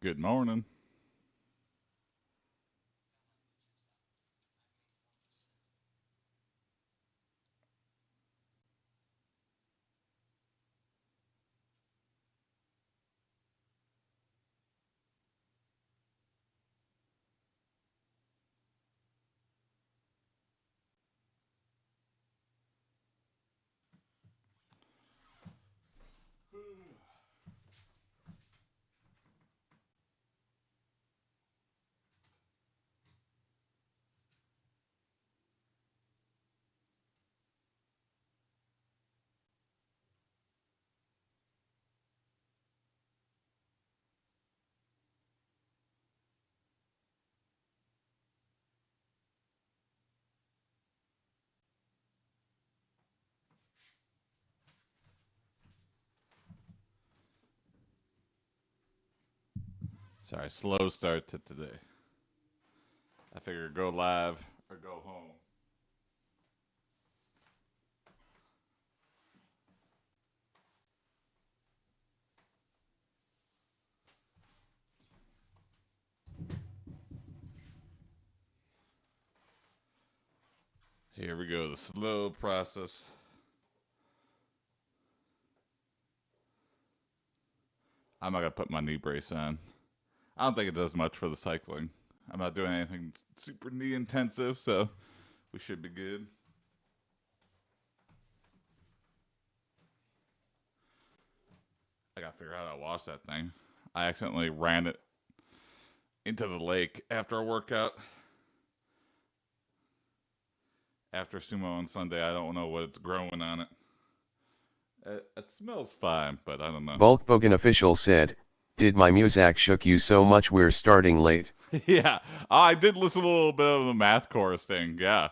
Good morning. Sorry, slow start to today. I figured go live or go home. Here we go, the slow process. I'm not going to put my knee brace on. I don't think it does much for the cycling. I'm not doing anything super knee intensive, so we should be good. I got to figure out how to wash that thing. I accidentally ran it into the lake after a workout. After sumo on Sunday, I don't know what's growing on it. It smells fine, but I don't know. Bulkbogan official said, "Did my music shook you so much we're starting late?" Yeah, I did listen to a little bit of the math chorus thing. Yeah,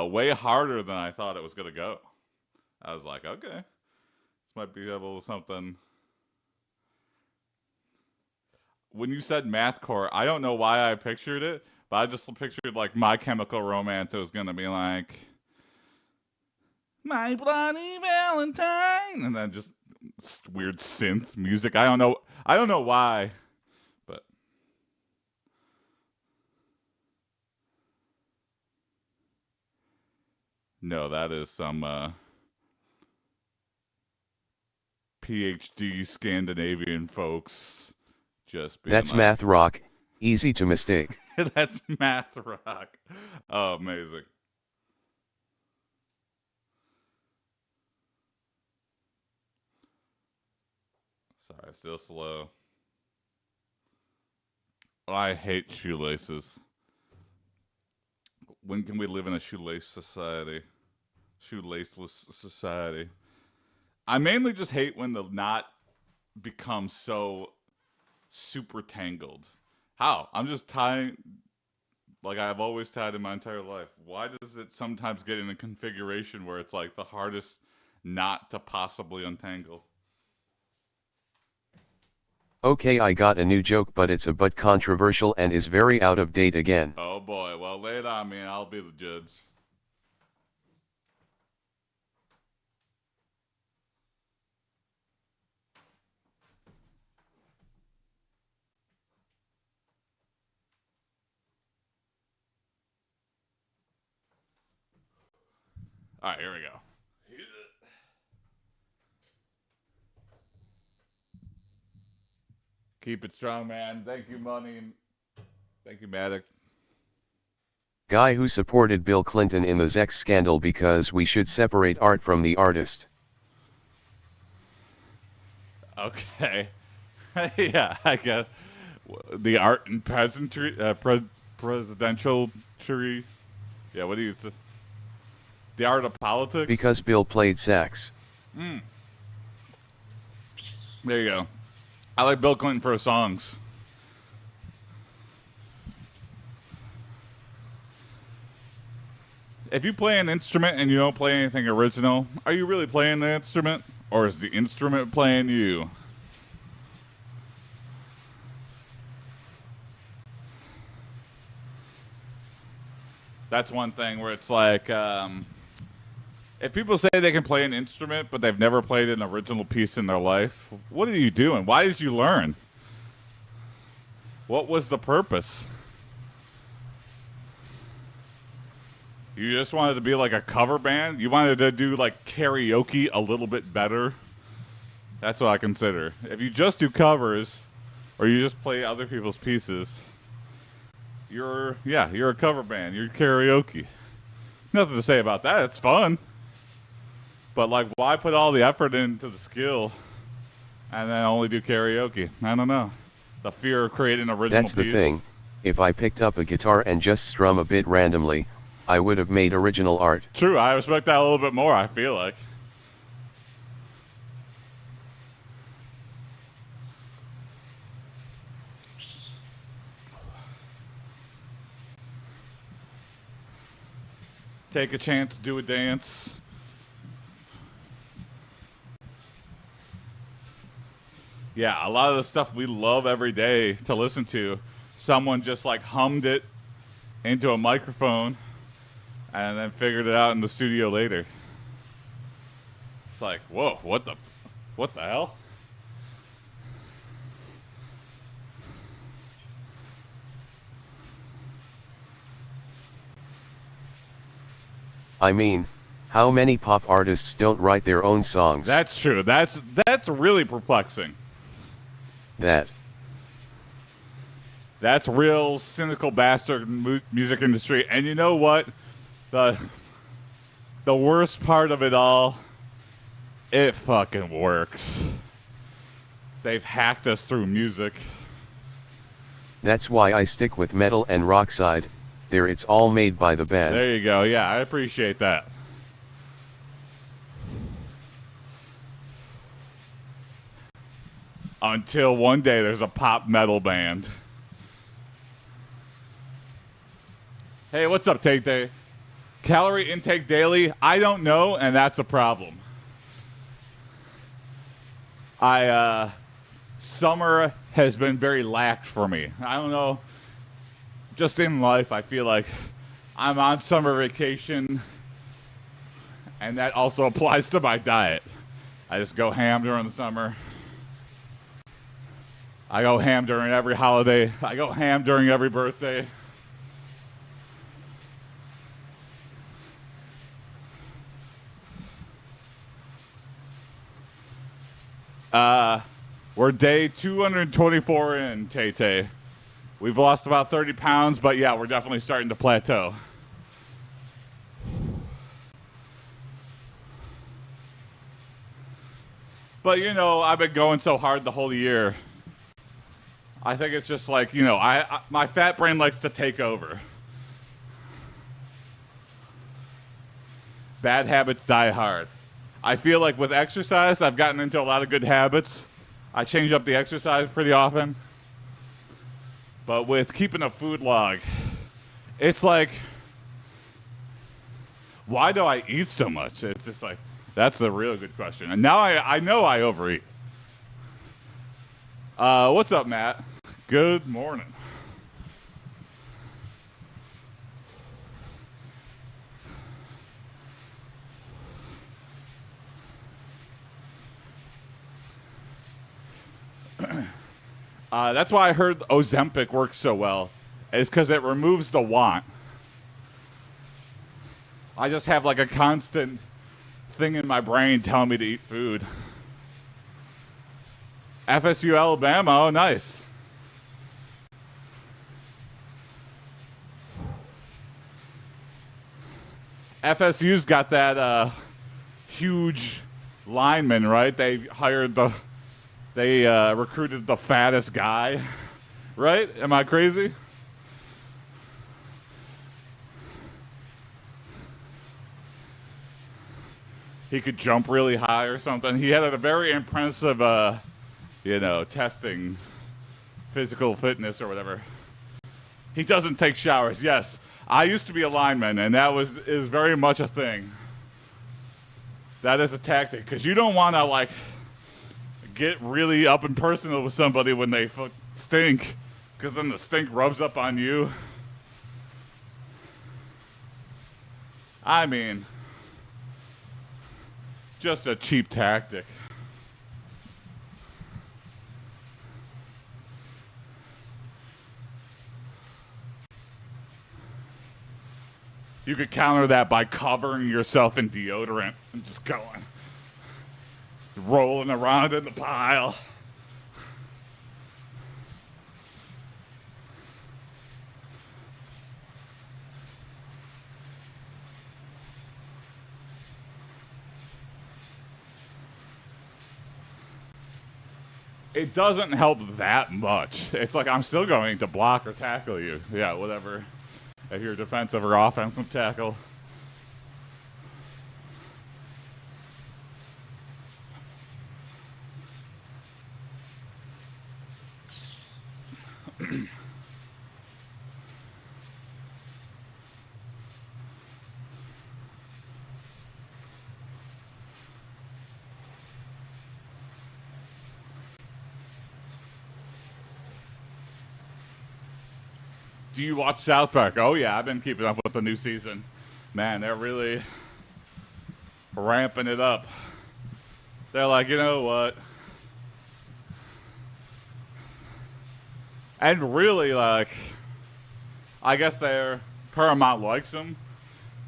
way harder than I thought it was gonna go. I was like, okay, this might be a little something. When you said mathcore, I don't know why I pictured it, but I just pictured like My Chemical Romance. It was gonna be like My Bloody Valentine, and then just weird synth music. I don't know why, but no, that is some PhD Scandinavian folks just being That's like, math rock, easy to mistake. That's math rock. Oh, amazing. Sorry, still slow. Oh, I hate shoelaces. When can we live in a shoelace society? Shoelaceless society. I mainly just hate when the knot becomes so super tangled. How? I'm just tying like I've always tied in my entire life. Why does it sometimes get in a configuration where it's like the hardest knot to possibly untangle? Okay, I got a new joke, but it's a bit controversial and is very out of date again. Oh boy, well lay it on me and I'll be the judge. Alright, here we go. Keep it strong, man. Thank you, Money. Thank you, Maddox. Guy who supported Bill Clinton in the Zex scandal because we should separate art from the artist. Okay. Yeah, I guess. The art and peasantry, presidential tree. Yeah, what do you say? The art of politics? Because Bill played sax. There you go. I like Bill Clinton for his songs. If you play an instrument and you don't play anything original, are you really playing the instrument? Or is the instrument playing you? That's one thing where it's like, if people say they can play an instrument, but they've never played an original piece in their life, what are you doing? Why did you learn? What was the purpose? You just wanted to be like a cover band? You wanted to do like karaoke a little bit better? That's what I consider. If you just do covers, or you just play other people's pieces, you're a cover band. You're karaoke. Nothing to say about that. It's fun. But like, why put all the effort into the skill and then only do karaoke? I don't know. The fear of creating an original piece. That's the thing. If I picked up a guitar and just strum a bit randomly, I would have made original art. True, I respect that a little bit more, I feel like. Take a chance, do a dance. Yeah, a lot of the stuff we love every day to listen to, someone just like hummed it into a microphone and then figured it out in the studio later. It's like, whoa, what the hell? I mean, how many pop artists don't write their own songs? That's true. That's really perplexing. That's real cynical bastard music industry. And you know what? The worst part of it all, it fucking works. They've hacked us through music. That's why I stick with metal and rock side. There it's all made by the band. There you go. Yeah, I appreciate that. Until one day there's a pop metal band. Hey, what's up, Take Day? Calorie intake daily? I don't know, and that's a problem. Summer has been very lax for me. I don't know. Just in life, I feel like I'm on summer vacation, and that also applies to my diet. I just go ham during the summer. I go ham during every holiday. I go ham during every birthday. We're day 224 in, Tay-Tay. We've lost about 30 pounds, but yeah, we're definitely starting to plateau. But, you know, I've been going so hard the whole year. I think it's just like, you know, my fat brain likes to take over. Bad habits die hard. I feel like with exercise, I've gotten into a lot of good habits. I change up the exercise pretty often. But with keeping a food log, it's like, why do I eat so much? It's just like, that's a real good question. And now I know I overeat. What's up, Matt? Good morning. That's why I heard Ozempic works so well, is because it removes the want. I just have like a constant thing in my brain telling me to eat food. FSU Alabama, oh nice. FSU's got that huge lineman, right? They recruited the fattest guy, right? Am I crazy? He could jump really high or something. He had a very impressive, testing physical fitness or whatever. He doesn't take showers. Yes, I used to be a lineman, and that is very much a thing. That is a tactic, because you don't want to like get really up and personal with somebody when they stink, because then the stink rubs up on you. I mean, just a cheap tactic. You could counter that by covering yourself in deodorant and just going, just rolling around in the pile. It doesn't help that much. It's like I'm still going to block or tackle you. Yeah, whatever. If you're defensive or offensive tackle. Do you watch South Park? Oh, yeah, I've been keeping up with the new season. Man, they're really ramping it up. They're like, you know what? And really, like, I guess Paramount likes them,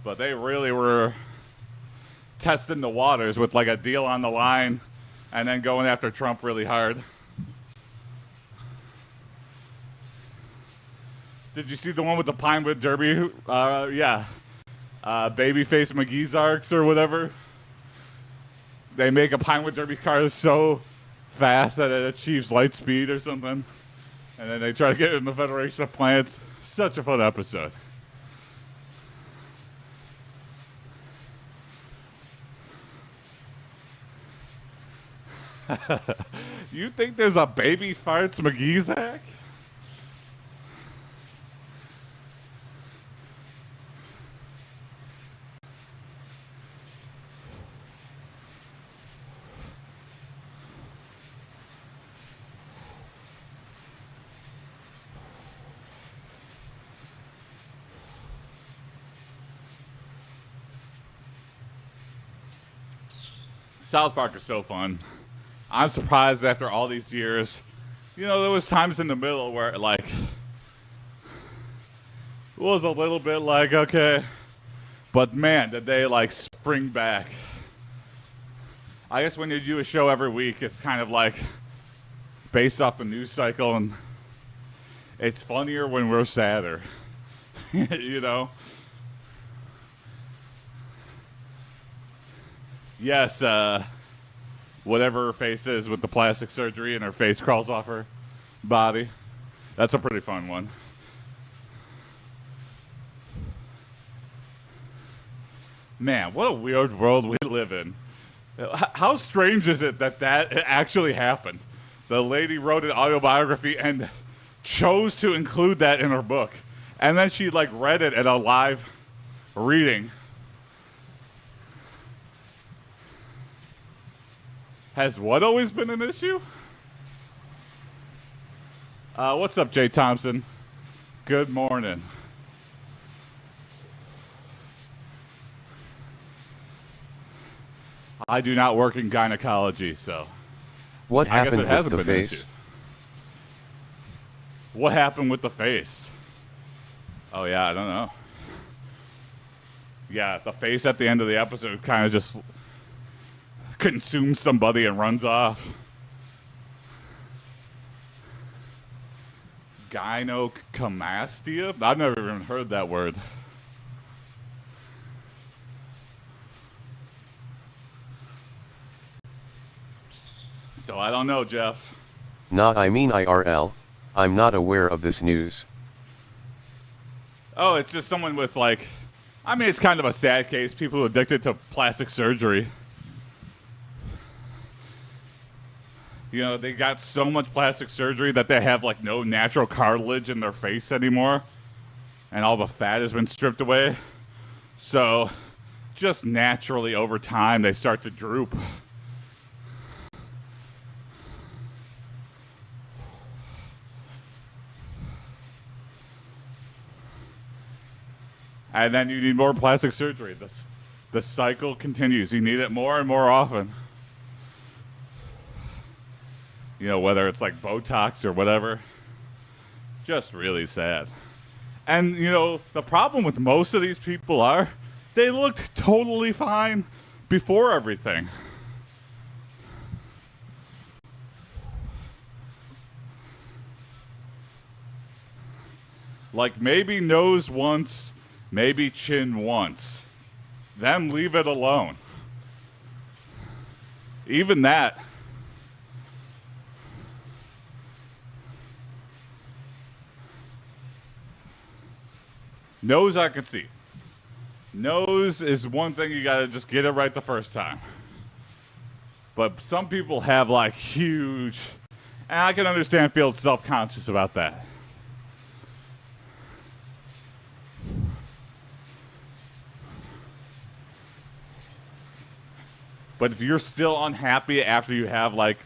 but they really were testing the waters with like a deal on the line and then going after Trump really hard. Did you see the one with the Pinewood Derby? Yeah. Babyface McGee's Arcs or whatever. They make a Pinewood Derby car so fast that it achieves light speed or something. And then they try to get it in the Federation of Planets. Such a fun episode. You think there's a Baby Farts McGee's hack? South Park is so fun. I'm surprised after all these years. You know, there was times in the middle where like it was a little bit like, okay. But man, did they like spring back. I guess when you do a show every week, it's kind of like based off the news cycle, and it's funnier when we're sadder. You know? Yes, whatever her face is with the plastic surgery and her face crawls off her body. That's a pretty fun one. Man, what a weird world we live in. How strange is it that actually happened? The lady wrote an autobiography and chose to include that in her book. And then she like read it at a live reading. Has what always been an issue? What's up, Jay Thompson? Good morning. I do not work in gynecology, so What I guess happened it with hasn't the been an face? issue. What happened with the face? Oh yeah, I don't know. Yeah, the face at the end of the episode kind of just consumes somebody and runs off. Gynecomastia? I've never even heard that word. So I don't know, Jeff. Nah, I mean IRL. I'm not aware of this news. Oh, it's just someone with like, I mean, it's kind of a sad case. People addicted to plastic surgery. You know, they got so much plastic surgery that they have like no natural cartilage in their face anymore. And all the fat has been stripped away. So just naturally over time, they start to droop. And then you need more plastic surgery. The cycle continues. You need it more and more often. You know, whether it's like Botox or whatever. Just really sad. And, you know, the problem with most of these people are they looked totally fine before everything. Like maybe nose once, maybe chin once. Then leave it alone. Even that. Nose I can see. Nose is one thing you gotta just get it right the first time. But some people have like huge, and I can understand feeling self-conscious about that. But if you're still unhappy after you have like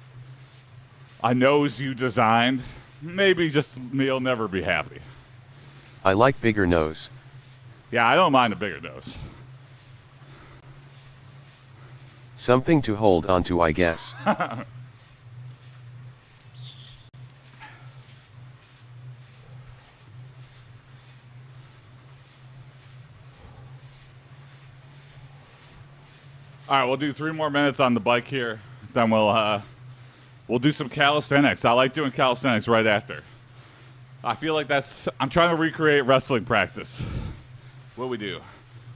a nose you designed, maybe just you'll never be happy. I like bigger nose. Yeah, I don't mind a bigger nose. Something to hold on to, I guess. All right, we'll do 3 more minutes on the bike here. Then we'll do some calisthenics. I like doing calisthenics right after. I feel like I'm trying to recreate wrestling practice. What we do?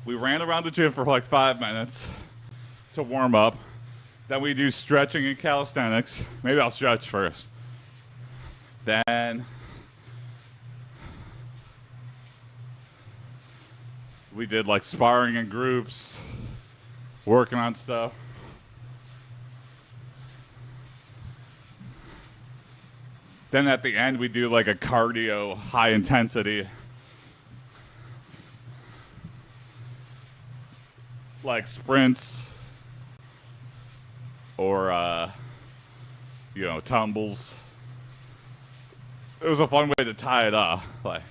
We ran around the gym for like 5 minutes to warm up. Then we do stretching and calisthenics. Maybe I'll stretch first. Then we did like sparring in groups, working on stuff. Then at the end, we do like a cardio, high intensity, like sprints or, tumbles. It was a fun way to tie it off. Like,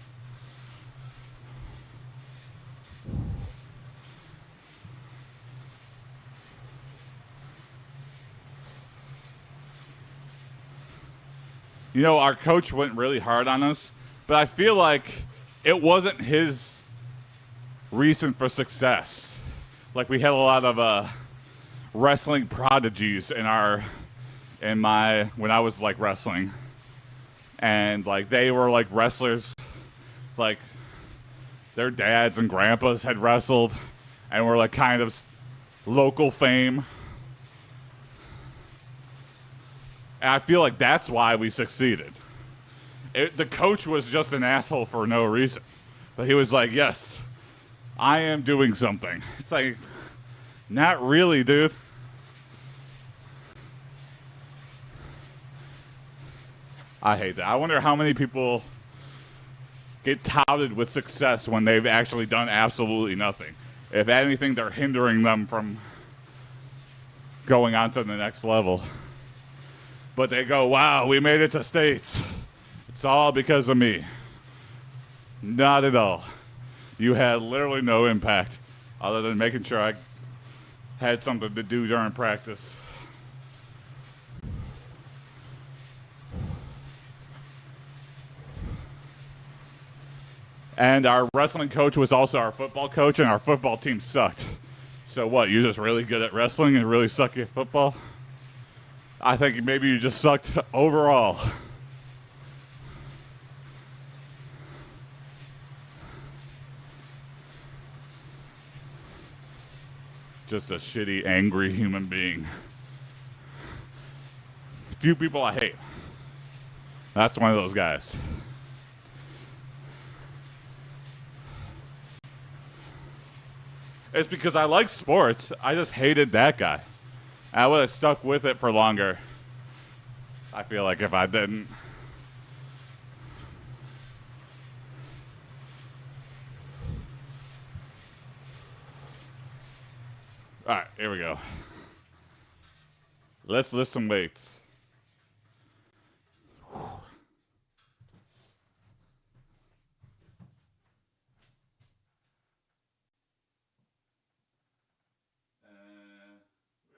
you know, our coach went really hard on us, but I feel like it wasn't his reason for success. Like we had a lot of wrestling prodigies when I was like wrestling, and like they were like wrestlers, like their dads and grandpas had wrestled, and were like kind of local fame. And I feel like that's why we succeeded. The coach was just an asshole for no reason. But he was like, yes, I am doing something. It's like, not really, dude. I hate that. I wonder how many people get touted with success when they've actually done absolutely nothing. If anything, they're hindering them from going on to the next level. But they go, wow, we made it to states. It's all because of me. Not at all. You had literally no impact other than making sure I had something to do during practice. And our wrestling coach was also our football coach, and our football team sucked. So what, you're just really good at wrestling and really suck at football? I think maybe you just sucked overall. Just a shitty, angry human being. Few people I hate. That's one of those guys. It's because I like sports. I just hated that guy. I would have stuck with it for longer. I feel like if I didn't. All right, here we go. Let's lift some weights. Where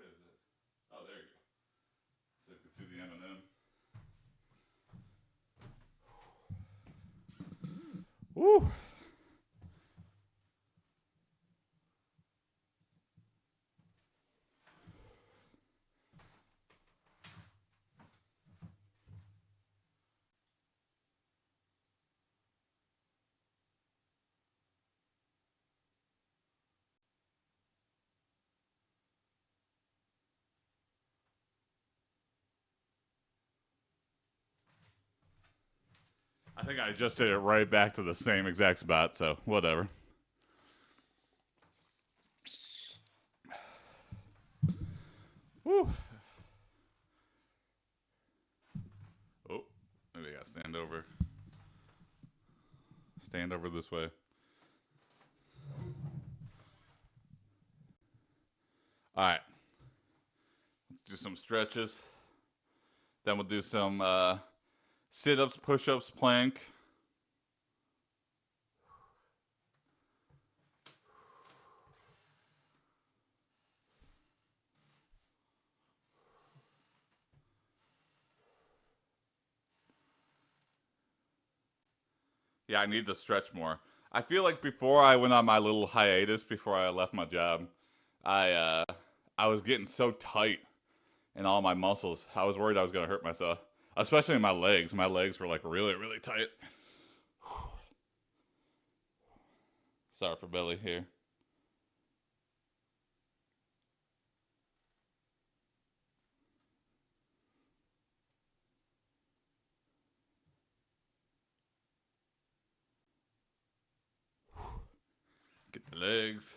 is it? Oh, there you go. So you can see the M&M. Woo! I think I adjusted it right back to the same exact spot, so whatever. Woo. Oh, maybe I gotta stand over. Stand over this way. All right. Let's do some stretches. Then we'll do some sit-ups, push-ups, plank. Yeah, I need to stretch more. I feel like before I went on my little hiatus, before I left my job, I uh, I was getting so tight in all my muscles. I was worried I was gonna hurt myself, especially in my legs. My legs were like really, really tight. Sorry for Billy here. Get the legs.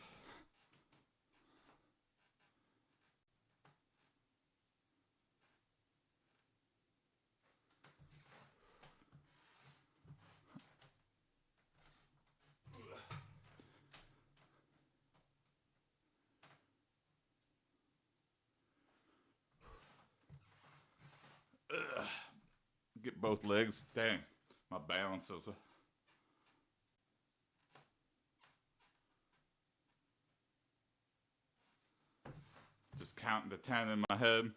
Get both legs. Dang, my balance is. Just counting to 10 in my head.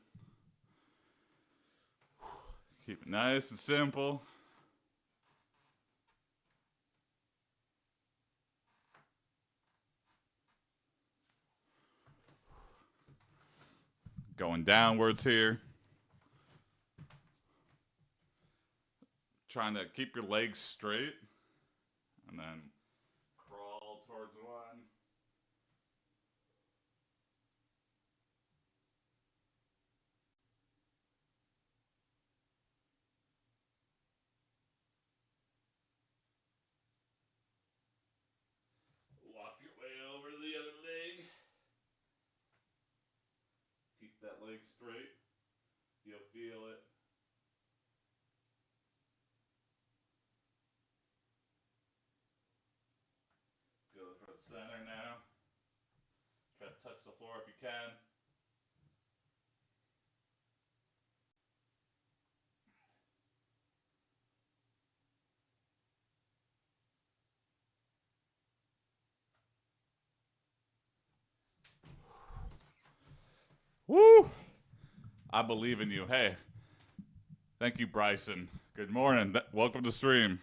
Keep it nice and simple. Going downwards here. Trying to keep your legs straight. And then crawl towards one. Walk your way over to the other leg. Keep that leg straight. You'll feel it. Go for the center now. Try to touch the floor if you can. Woo! I believe in you. Hey, thank you, Bryson. Good morning. Welcome to stream.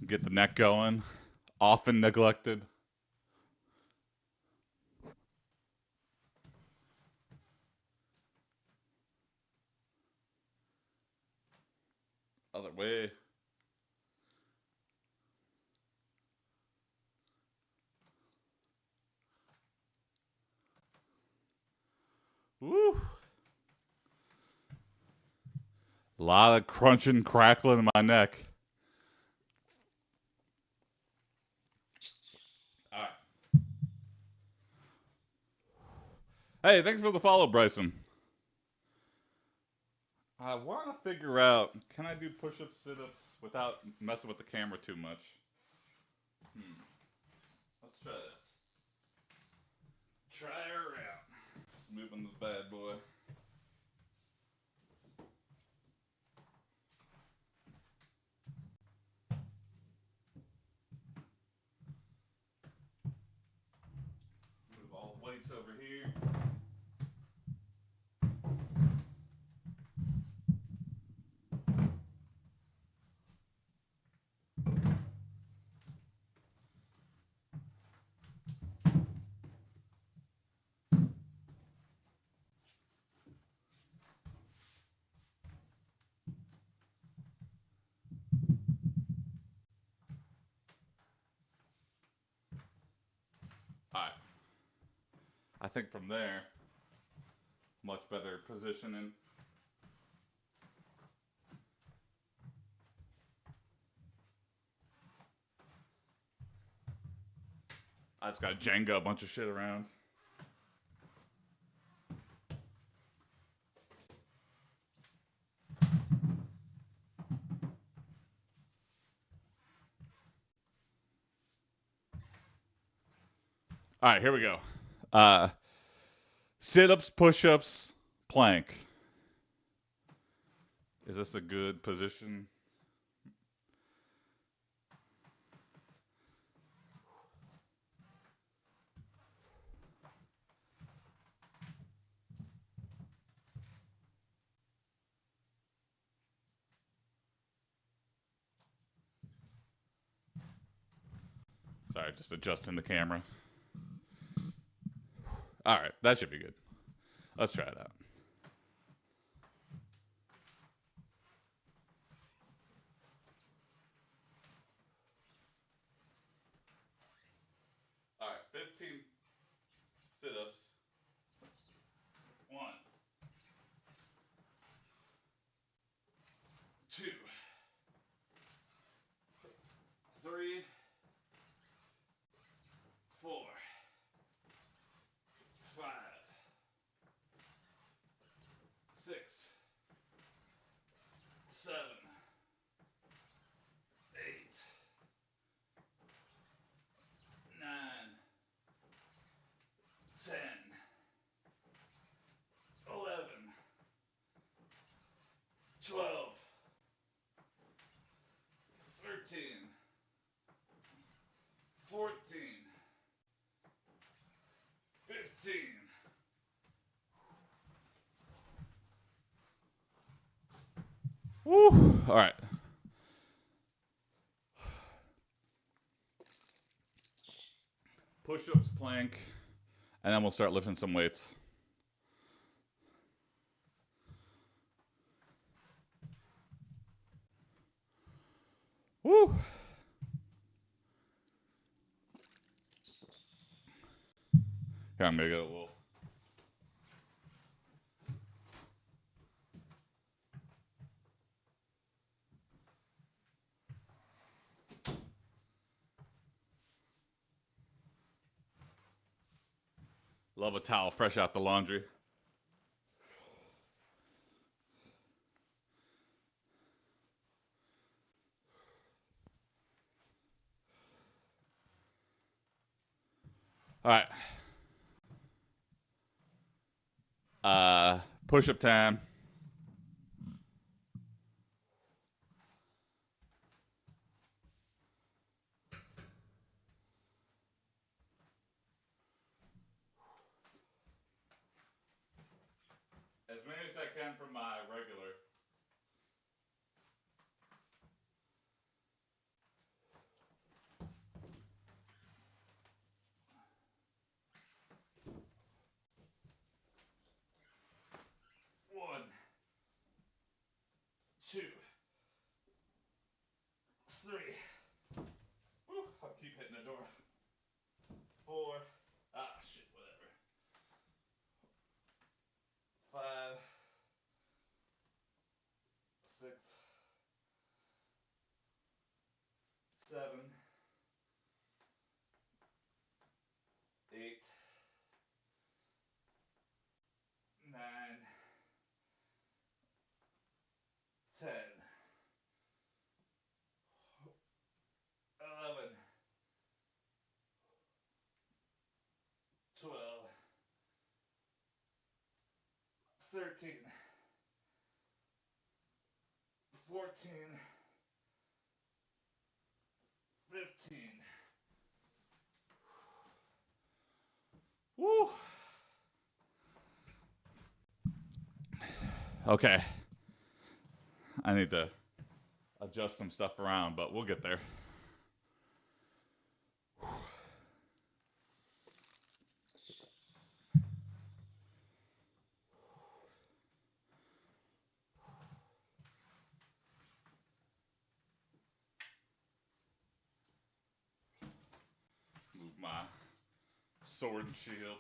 Get the neck going. Often neglected. Other way. Woo! A lot of crunching, crackling in my neck. All right. Hey, thanks for the follow, Bryson. I want to figure out, can I do push-ups, sit-ups without messing with the camera too much? Let's try this. Try her out. Let's move on this bad boy. Move all the weights over here. I think from there, much better positioning. I just got Jenga a bunch of shit around. All right, here we go. Sit-ups, push-ups, plank. Is this a good position? Sorry, just adjusting the camera. All right, that should be good. Let's try it out. All right, 15 sit-ups. 1, 2, 3, 4, 5, 6, 7, 8, 9, 10, 11, 12, 13, 14, 15. Woo! All right. Push-ups, plank, and then we'll start lifting some weights. Woo! Here, I'm gonna get a little. Love a towel fresh out the laundry. All right. Push-up time. As many as I can from my regular. One, 2, 3. Woo, I'll keep hitting the door. 4. Ah, shit, whatever. 5, 6, 7, 8, 9, 10, 11, 12, 13, 14, 15. Woo! Okay. I need to adjust some stuff around, but we'll get there. Move my sword and shield.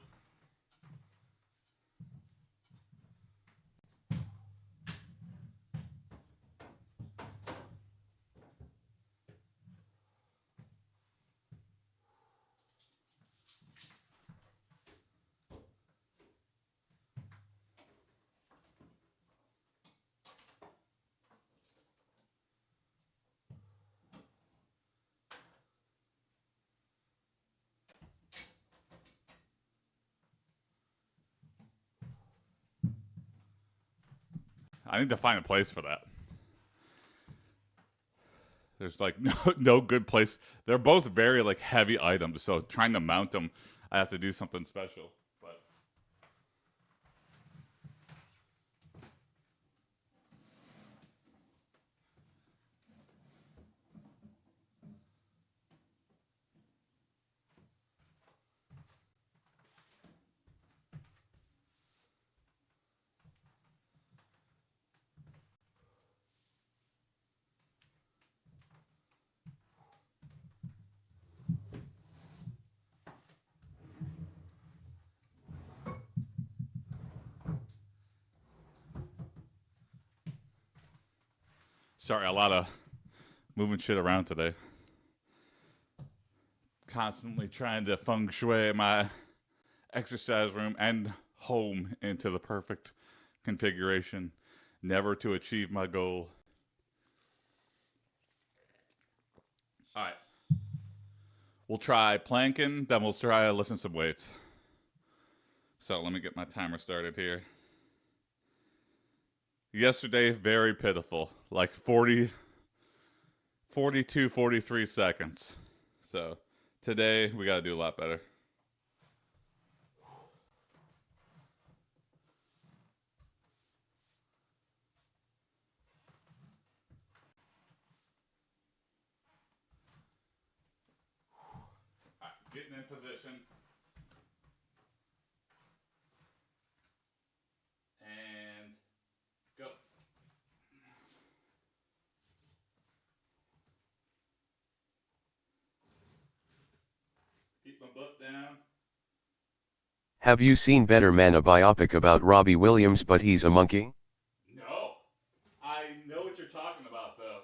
I need to find a place for that. There's like no good place. They're both very like heavy items, so trying to mount them, I have to do something special. But sorry, a lot of moving shit around today. Constantly trying to feng shui my exercise room and home into the perfect configuration, never to achieve my goal. All right. We'll try planking, then we'll try lifting some weights. So let me get my timer started here. Yesterday, very pitiful. Like 40, 42, 43 seconds. So today, we got to do a lot better. All right, getting in position. And go. Keep my butt down. Have you seen Better Man, a biopic about Robbie Williams, but he's a monkey? No. I know what you're talking about, though.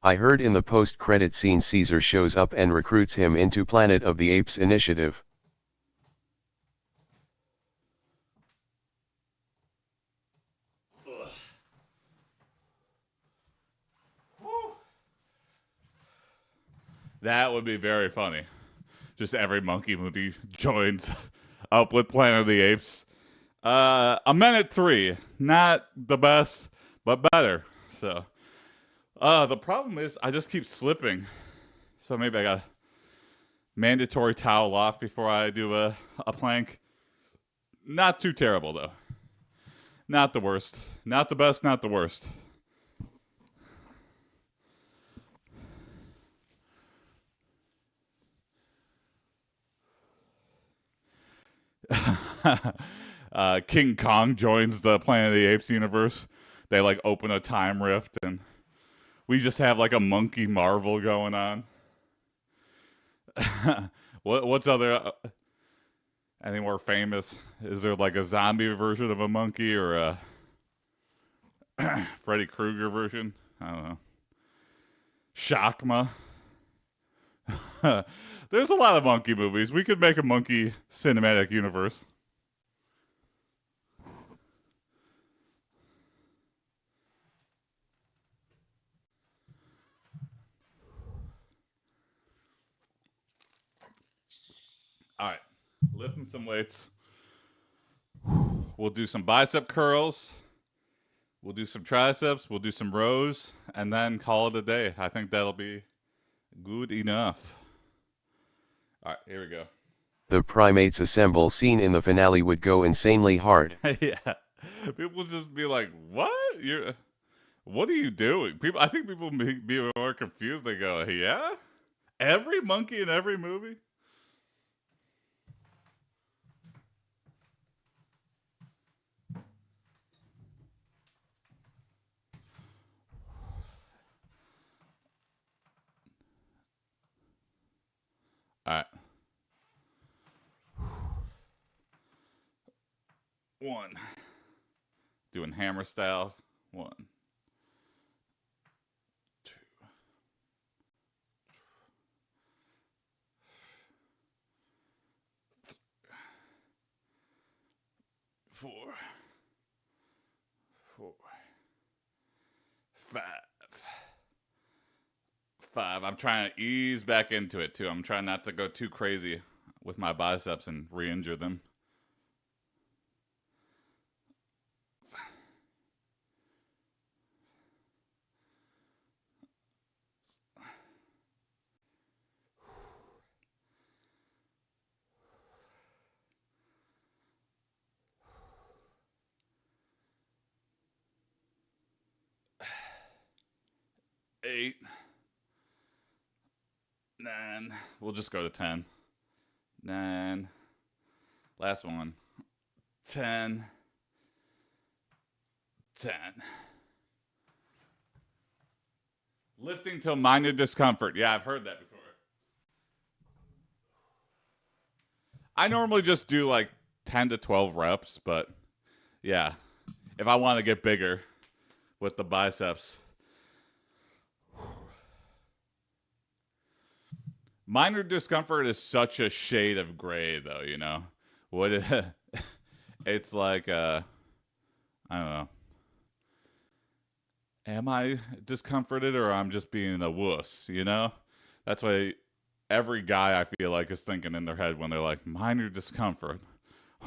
I heard in the post-credit scene Caesar shows up and recruits him into Planet of the Apes initiative. That would be very funny. Just every monkey movie joins up with Planet of the Apes. A minute 3, not the best, but better. So, the problem is I just keep slipping. So maybe I got mandatory towel off before I do a plank. Not too terrible though. Not the worst. Not the best. Not the worst. King Kong joins the Planet of the Apes universe. They like open a time rift, and we just have like a monkey Marvel going on. What's other any more famous? Is there like a zombie version of a monkey or a Freddy Krueger version? I don't know. Shockma. There's a lot of monkey movies. We could make a monkey cinematic universe. All right, lifting some weights. We'll do some bicep curls. We'll do some triceps. We'll do some rows, and then call it a day. I think that'll be good enough. All right, here we go. The primates assemble scene in the finale would go insanely hard. Yeah, people just be like, "What? What are you doing?" I think people be more confused. They go, "Yeah, every monkey in every movie." All right. 1. Doing hammer style. 1, 2, 4, 5. 5. I'm trying to ease back into it too. I'm trying not to go too crazy with my biceps and re-injure them. 8, 9. We'll just go to 10. 9. Last one. 10. 10. Lifting till minor discomfort. Yeah, I've heard that before. I normally just do like 10 to 12 reps, but yeah, if I want to get bigger with the biceps. Minor discomfort is such a shade of gray, though, you know? What it's like, I don't know. Am I discomforted or I'm just being a wuss, you know? That's why every guy I feel like is thinking in their head when they're like, minor discomfort.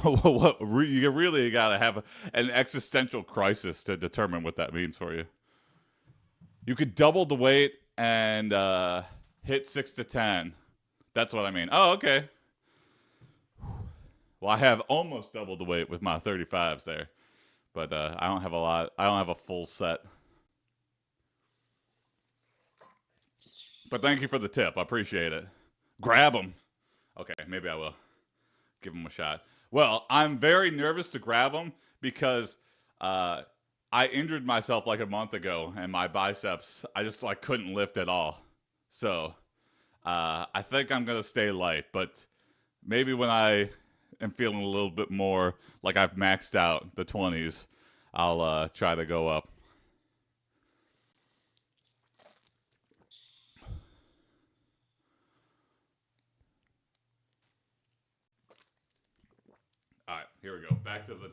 You really got to have an existential crisis to determine what that means for you. You could double the weight and hit 6 to 10. That's what I mean. Oh, okay. Well, I have almost double the weight with my 35s there, but I don't have a lot. I don't have a full set. But thank you for the tip. I appreciate it. Grab them. Okay, maybe I will give them a shot. Well, I'm very nervous to grab them because I injured myself like a month ago, and my biceps, I just like couldn't lift at all. So I think I'm gonna stay light, but maybe when I am feeling a little bit more like I've maxed out the 20s, I'll try to go up. All right, here we go. Back to the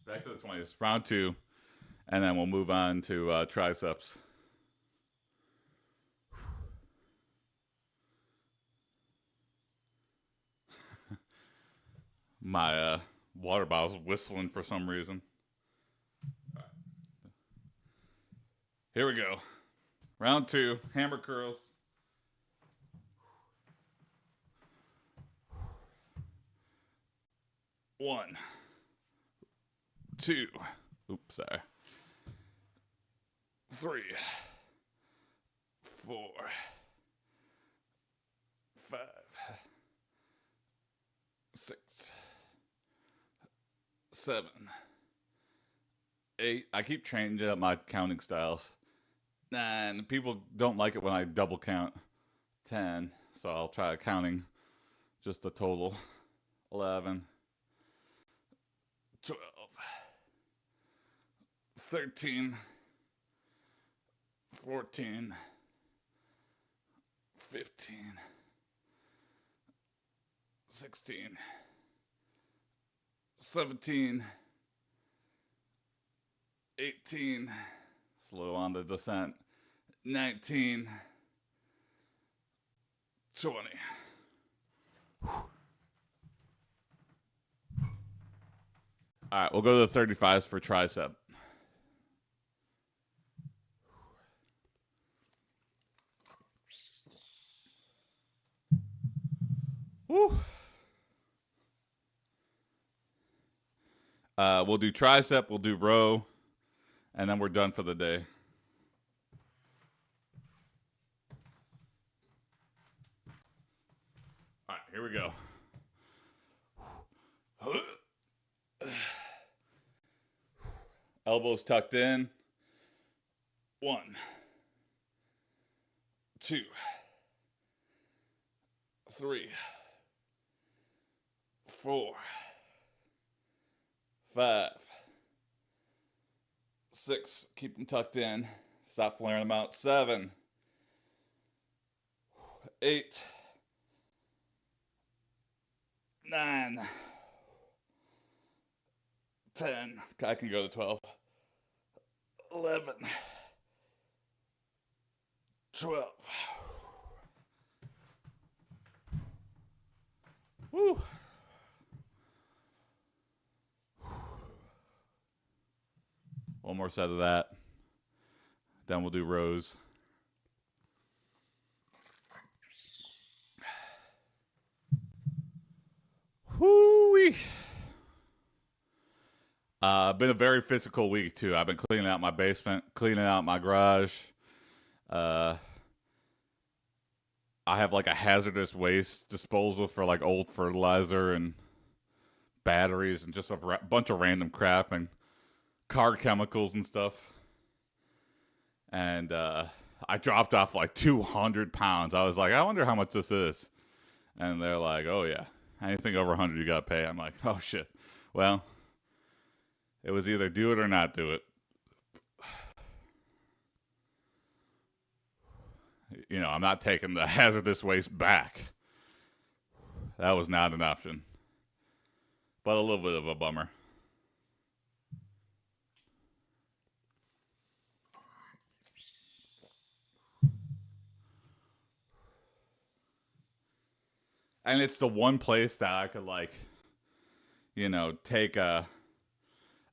20s. Round 2, and then we'll move on to triceps. My water bottle's whistling for some reason. Right. Here we go. Round 2, hammer curls. One, 2, oops, sorry. 3, 4, 5, 6, 7, 8. I keep changing up my counting styles. 9. People don't like it when I double count. 10. So I'll try counting just the total. 11, 12, 13, 14, 15, 16, 17, 18, slow on the descent, 19, 20. All right, we'll go to the 35s for tricep. Woo. We'll do tricep, we'll do row, and then we're done for the day. All right, here we go. Elbows tucked in. 1, 2, 3, 4, 5, 6, keep them tucked in. Stop flaring them out. 7, 8, 9, 10. I can go to 12. 11, 12. Woo. One more set of that. Then we'll do rows. Whoo-wee. Been a very physical week too. I've been cleaning out my basement, cleaning out my garage. I have like a hazardous waste disposal for like old fertilizer and batteries and just a bunch of random crap and car chemicals and stuff. And I dropped off like 200 pounds. I was like, I wonder how much this is. And they're like, oh yeah, anything over 100 you gotta pay. I'm like, oh shit. Well, it was either do it or not do it. You know, I'm not taking the hazardous waste back. That was not an option. But a little bit of a bummer. And it's the one place that I could like, you know, take a.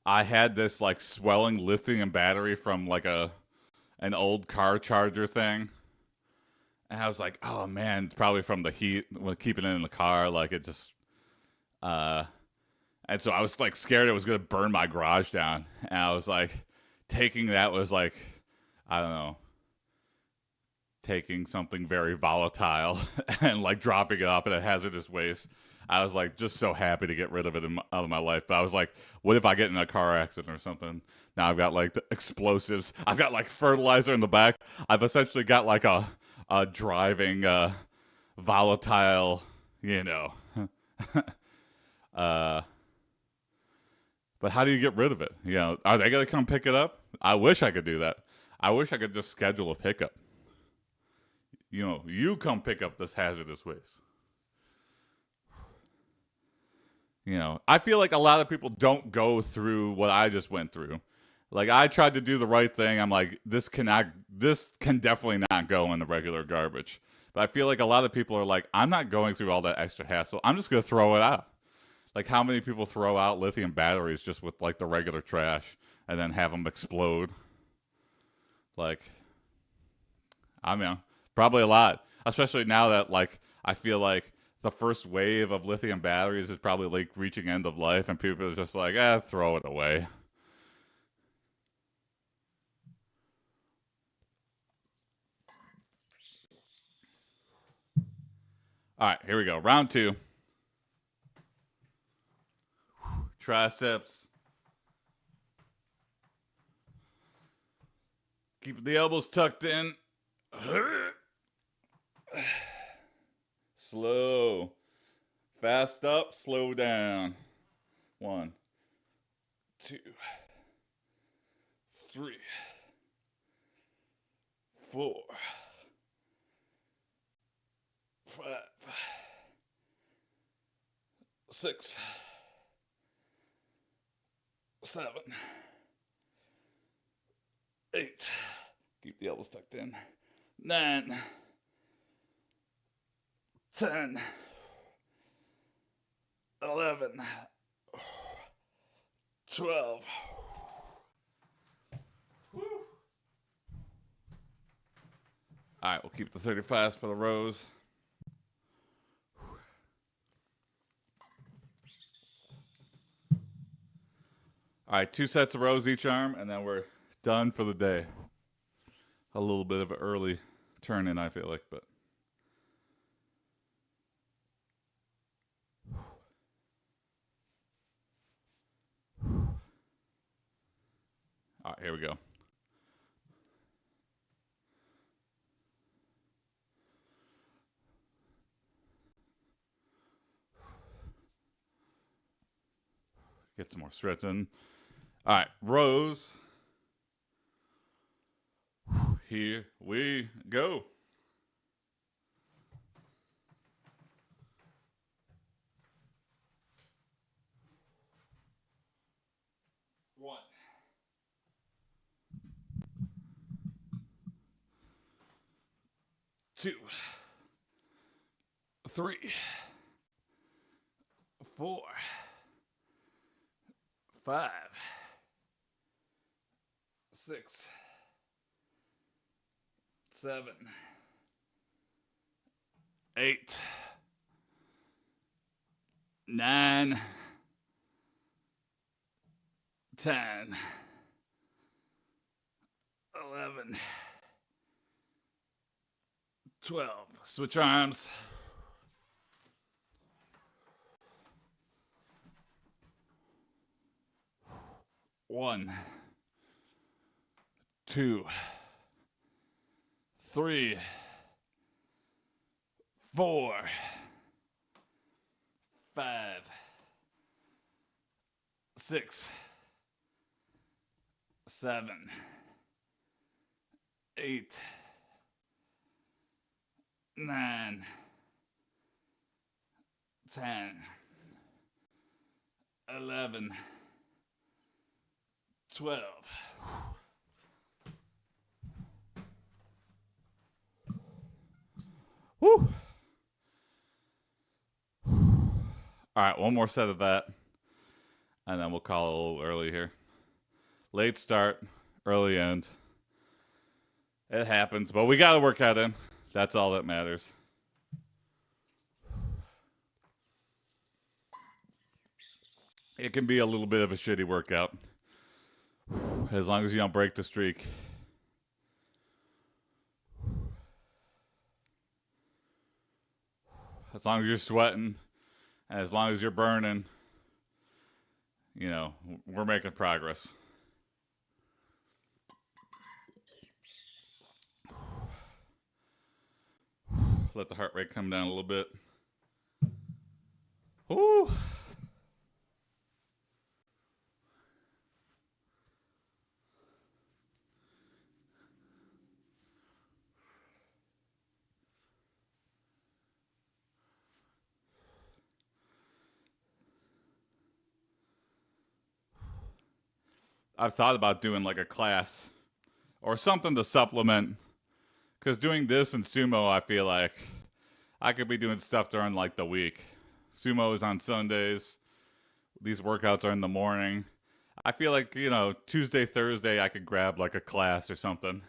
I had this like swelling lithium battery from like an old car charger thing. And I was like, oh man, it's probably from the heat when keeping it in the car. Like it just, and so I was like scared it was gonna burn my garage down. And I was like, taking that was like, I don't know, taking something very volatile and like dropping it off in a hazardous waste. I was like just so happy to get rid of it out of my life. But I was like, what if I get in a car accident or something? Now I've got like the explosives. I've got like fertilizer in the back. I've essentially got like a driving volatile, you know. But how do you get rid of it? You know, are they gonna come pick it up? I wish I could do that. I wish I could just schedule a pickup. You know, you come pick up this hazardous waste. You know, I feel like a lot of people don't go through what I just went through. Like I tried to do the right thing. I'm like, this can definitely not go in the regular garbage. But I feel like a lot of people are like, I'm not going through all that extra hassle. I'm just gonna throw it out. Like how many people throw out lithium batteries just with like the regular trash and then have them explode? Like, I mean, probably a lot. Especially now that like I feel like the first wave of lithium batteries is probably like reaching end of life, and people are just like, throw it away. All right, here we go. Round 2. Triceps. Keep the elbows tucked in. Slow. Fast up, slow down. 1, 2, 3, 4, 5, 6, 7, 8. Keep the elbows tucked in. 9, 10, 11, 12. Woo. All right, we'll keep the 35s for the rows. All right, 2 sets of rows each arm, and then we're done for the day. A little bit of an early turn in, I feel like, but. All right, here we go. Get some more stretching. All right, rows. Here we go. One. 2, 3, 4, 5, 6, 7, 8, 9, 10, 11, 12. Switch arms. 1, 2, 3, 4, 5, 6, 7, 8, 9, 10, 11, 12. Woo. All right, one more set of that, and then we'll call it a little early here. Late start, early end. It happens, but we got to work that in. That's all that matters. It can be a little bit of a shitty workout, as long as you don't break the streak. As long as you're sweating, and as long as you're burning, you know, we're making progress. Let the heart rate come down a little bit. Ooh. I've thought about doing like a class or something to supplement, because doing this and sumo, I feel like I could be doing stuff during like the week. Sumo is on Sundays. These workouts are in the morning. I feel like, you know, Tuesday, Thursday, I could grab like a class or something.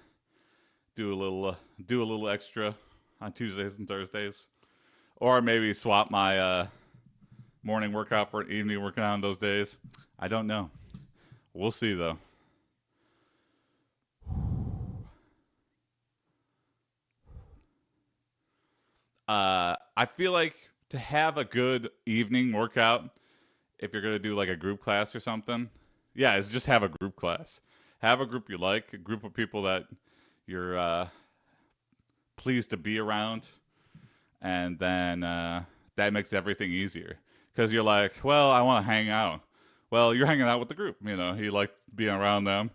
Do a little extra on Tuesdays and Thursdays, or maybe swap my morning workout for an evening workout on those days. I don't know. We'll see though. I feel like to have a good evening workout, if you're gonna do like a group class or something, yeah, is just have a group class. Have a group you like, a group of people that you're pleased to be around, and then that makes everything easier. Because you're like, well, I want to hang out. Well, you're hanging out with the group. You know, you like being around them.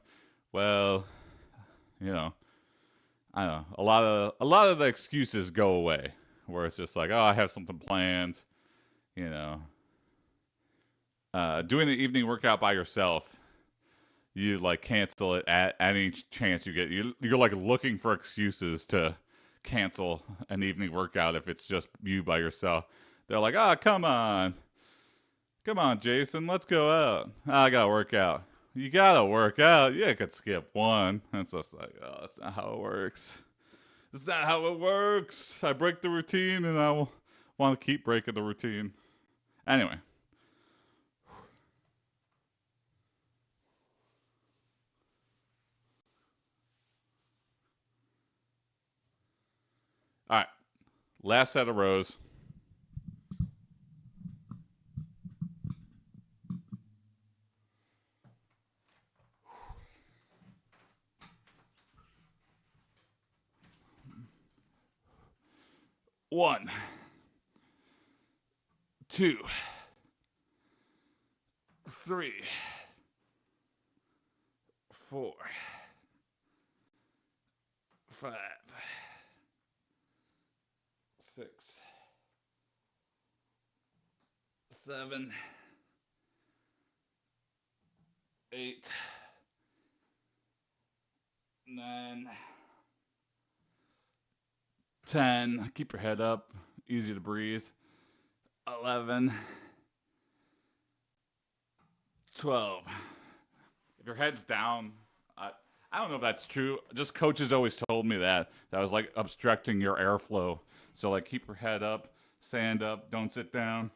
Well, you know, I don't know. A lot of the excuses go away, where it's just like, oh, I have something planned. You know, doing the evening workout by yourself, you like cancel it at any chance you get. You're like looking for excuses to cancel an evening workout if it's just you by yourself. They're like, oh, come on, Jason, let's go out. I gotta work out. You gotta work out. Yeah, I could skip one. It's just like, oh, that's not how it works. It's not how it works. I break the routine, and I want to keep breaking the routine. Anyway. All right. Last set of rows. One, 2, 3, 4, 5, 6, 7, 8, 9, 10. Keep your head up. Easy to breathe. 11, 12. If your head's down, I don't know if that's true. Just coaches always told me that. That was like obstructing your airflow. So like keep your head up, stand up, don't sit down.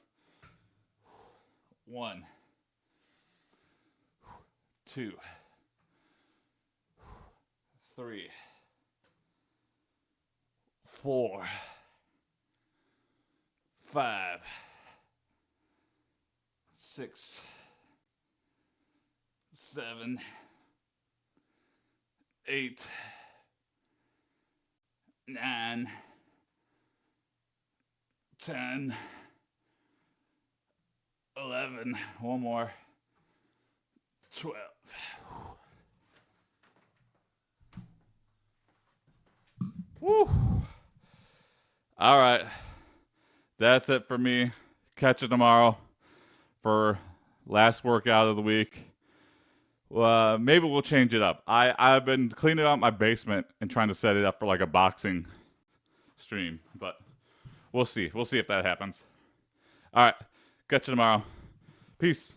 1, 2, 3, 4, 5, 6, 7, 8, 9, 10, 11. One more. 12. Woo. All right. That's it for me. Catch you tomorrow for last workout of the week. Maybe we'll change it up. I've been cleaning out my basement and trying to set it up for like a boxing stream, but we'll see. We'll see if that happens. All right. Catch you tomorrow. Peace.